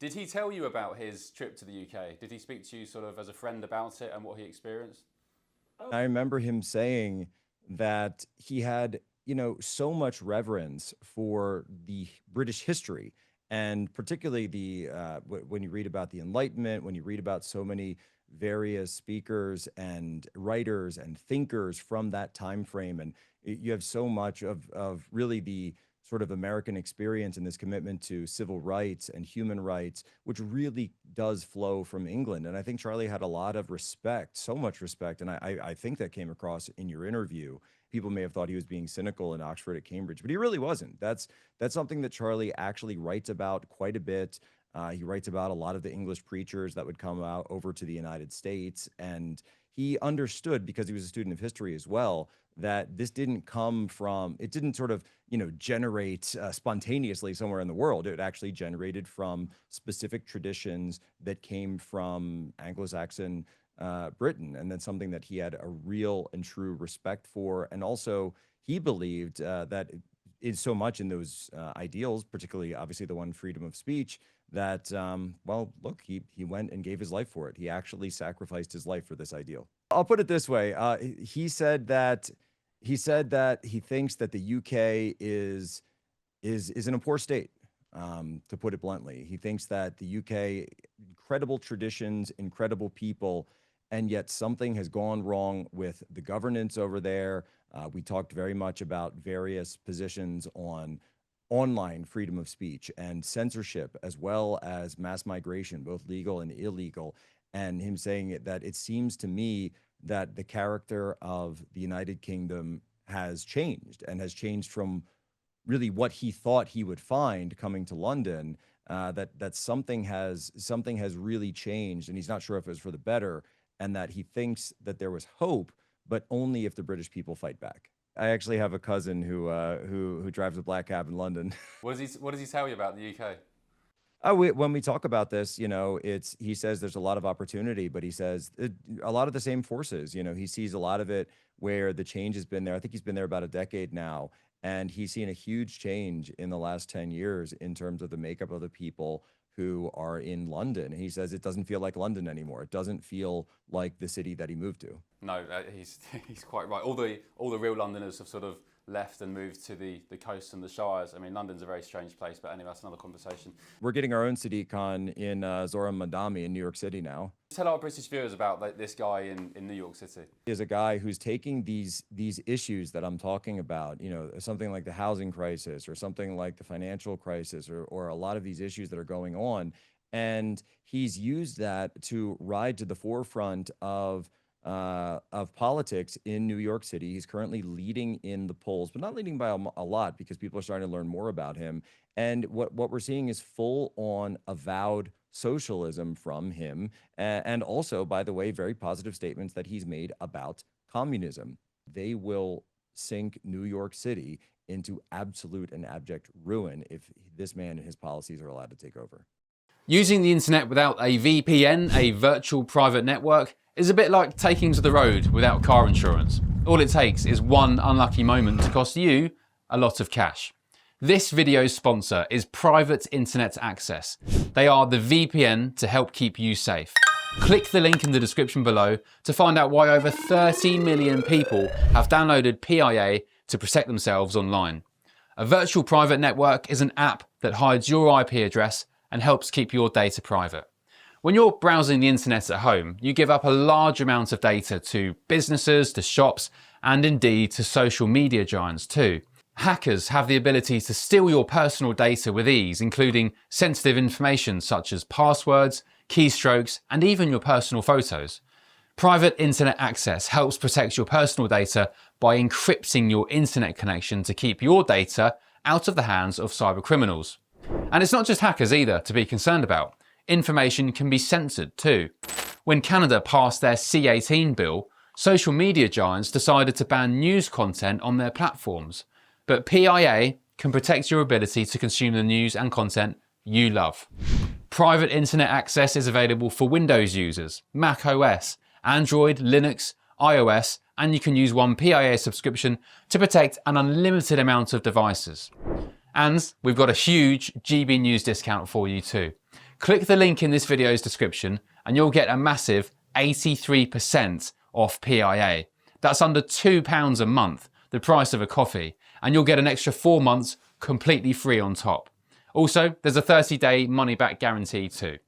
Did he tell you about his trip to the UK? Did he speak to you sort of as a friend about it and what he experienced? I remember him saying that he had, so much reverence for the British history, and particularly when you read about the Enlightenment, when you read about so many various speakers and writers and thinkers from that time frame, and you have so much of really the sort of American experience and this commitment to civil rights and human rights, which really does flow from England. And I think Charlie had a lot of respect, so much respect. And I think that came across in your interview. People may have thought he was being cynical in Oxford at Cambridge, but he really wasn't. That's something that Charlie actually writes about quite a bit. He writes about a lot of the English preachers that would come out over to the United States. And he understood, because he was a student of history as well, that this didn't come from, it didn't sort of, generate spontaneously somewhere in the world. It actually generated from specific traditions that came from Anglo-Saxon Britain. And that's something that he had a real and true respect for. And also, he believed that is so much in those ideals, particularly obviously the one freedom of speech, that, well, look, he went and gave his life for it. He actually sacrificed his life for this ideal. I'll put it this way. He said that he thinks that the UK is in a poor state, to put it bluntly. He thinks that the UK, incredible traditions, incredible people, and yet something has gone wrong with the governance over there. We talked very much about various positions on online freedom of speech and censorship, as well as mass migration, both legal and illegal. And him saying that it seems to me that the character of the United Kingdom has changed, and has changed from really what he thought he would find coming to London. That something has really changed, and he's not sure if it was for the better, and that he thinks that there was hope, but only if the British people fight back. I actually have a cousin who drives a black cab in London. What does he tell you about the UK? When we talk about this, he says there's a lot of opportunity, but he says a lot of the same forces. He sees a lot of it where the change has been there. I think he's been there about a decade now, and he's seen a huge change in the last 10 years in terms of the makeup of the people who are in London. And he says it doesn't feel like London anymore. It doesn't feel like the city that he moved to. No, he's quite right. All the real Londoners have sort of left and moved to the coast and the shires. I mean, London's a very strange place, but anyway, that's another conversation. We're getting our own Sadiq Khan in Zoram Madami in New York City now. Tell our British viewers about this guy in New York City. Is a guy who's taking these issues that I'm talking about, something like the housing crisis, or something like the financial crisis, or a lot of these issues that are going on, and he's used that to ride to the forefront of politics in New York City. He's currently leading in the polls, but not leading by a lot, because people are starting to learn more about him. And what we're seeing is full on avowed socialism from him. And also, by the way, very positive statements that he's made about communism. They will sink New York City into absolute and abject ruin if this man and his policies are allowed to take over. Using the internet without a VPN, a virtual private network, is a bit like taking to the road without car insurance. All it takes is one unlucky moment to cost you a lot of cash. This video's sponsor is Private Internet Access. They are the VPN to help keep you safe. Click the link in the description below to find out why over 30 million people have downloaded PIA to protect themselves online. A virtual private network is an app that hides your IP address and helps keep your data private. When you're browsing the internet at home, you give up a large amount of data to businesses, to shops, and indeed to social media giants too. Hackers have the ability to steal your personal data with ease, including sensitive information such as passwords, keystrokes, and even your personal photos. Private Internet Access helps protect your personal data by encrypting your internet connection to keep your data out of the hands of cyber criminals. And it's not just hackers either to be concerned about. Information can be censored too. When Canada passed their C-18 bill, social media giants decided to ban news content on their platforms. But PIA can protect your ability to consume the news and content you love. Private Internet Access is available for Windows users, Mac OS, Android, Linux, iOS, and you can use one PIA subscription to protect an unlimited amount of devices. And we've got a huge GB News discount for you too. Click the link in this video's description and you'll get a massive 83% off PIA. That's under £2 a month, the price of a coffee, and you'll get an extra 4 months completely free on top. Also, there's a 30-day money-back guarantee too.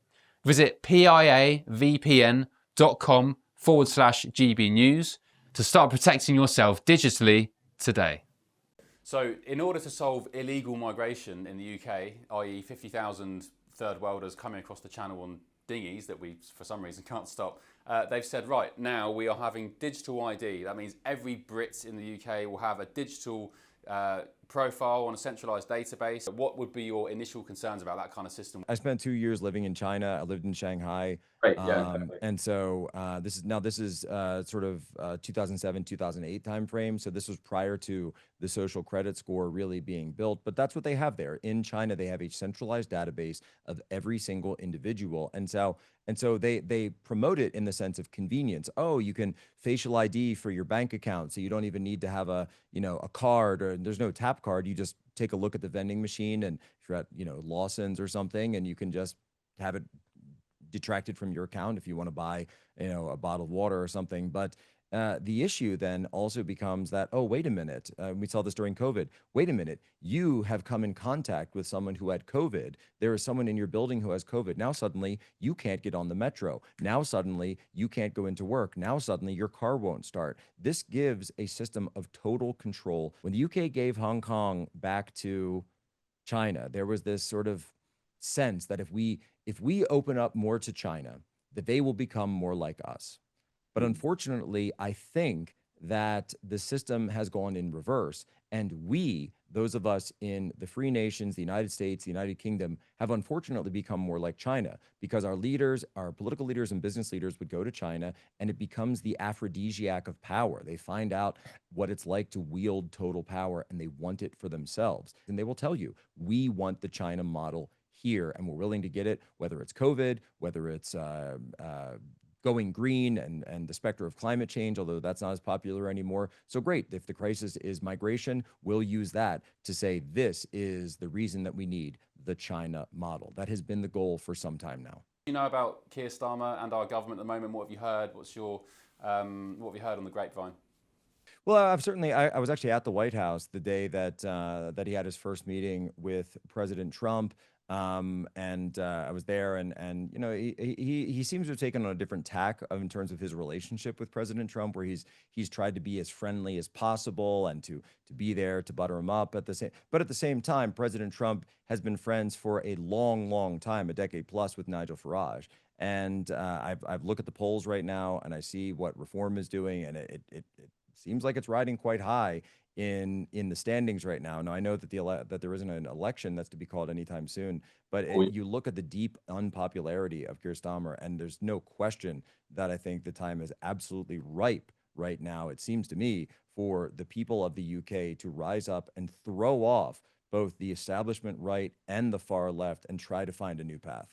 Visit piavpn.com/GB News to start protecting yourself digitally today. So, in order to solve illegal migration in the UK, i.e. 50,000 third worlders coming across the channel on dinghies that we, for some reason, can't stop, they've said, right, now we are having digital ID. That means every Brit in the UK will have a digital profile on a centralized database. What would be your initial concerns about that kind of system? I spent 2 years living in China. I lived in Shanghai. Right, yeah, exactly. And so this is sort of 2007, 2008 timeframe. So this was prior to the social credit score really being built. But that's what they have there. In China, they have a centralized database of every single individual. And so they promote it in the sense of convenience. Oh, you can facial ID for your bank account, so you don't even need to have a card, or there's no tap card. You just take a look at the vending machine, and if you're at Lawson's or something, and you can just have it detracted from your account if you want to buy a bottle of water or something. But the issue then also becomes that, oh, wait a minute, we saw this during COVID. Wait a minute, you have come in contact with someone who had COVID. There is someone in your building who has COVID. Now suddenly you can't get on the metro. Now suddenly you can't go into work. Now suddenly your car won't start. This gives a system of total control. When the UK gave Hong Kong back to China, there was this sort of sense that if we open up more to China, that they will become more like us. But unfortunately, I think that the system has gone in reverse. And we, those of us in the free nations, the United States, the United Kingdom, have unfortunately become more like China, because our leaders, our political leaders and business leaders would go to China, and it becomes the aphrodisiac of power. They find out what it's like to wield total power, and they want it for themselves. And they will tell you, we want the China model here, and we're willing to get it, whether it's COVID, whether it's going green and the specter of climate change, although that's not as popular anymore. So great, if the crisis is migration, we'll use that to say this is the reason that we need the China model. That has been the goal for some time now. You know about Keir Starmer and our government at the moment? What have you heard? What have you heard on the grapevine? Well, I was actually at the White House the day that he had his first meeting with President Trump. I was there, and he seems to have taken on a different tack in terms of his relationship with President Trump, where he's tried to be as friendly as possible and to be there to butter him up at the same time, President Trump has been friends for a long time, a decade plus, with Nigel Farage. And I've looked at the polls right now, and I see what Reform is doing, and it seems like it's riding quite high in the standings right now. Now, I know that that there isn't an election that's to be called anytime soon, but you look at the deep unpopularity of Keir Starmer, and there's no question that I think the time is absolutely ripe right now, it seems to me, for the people of the UK to rise up and throw off both the establishment right and the far left and try to find a new path.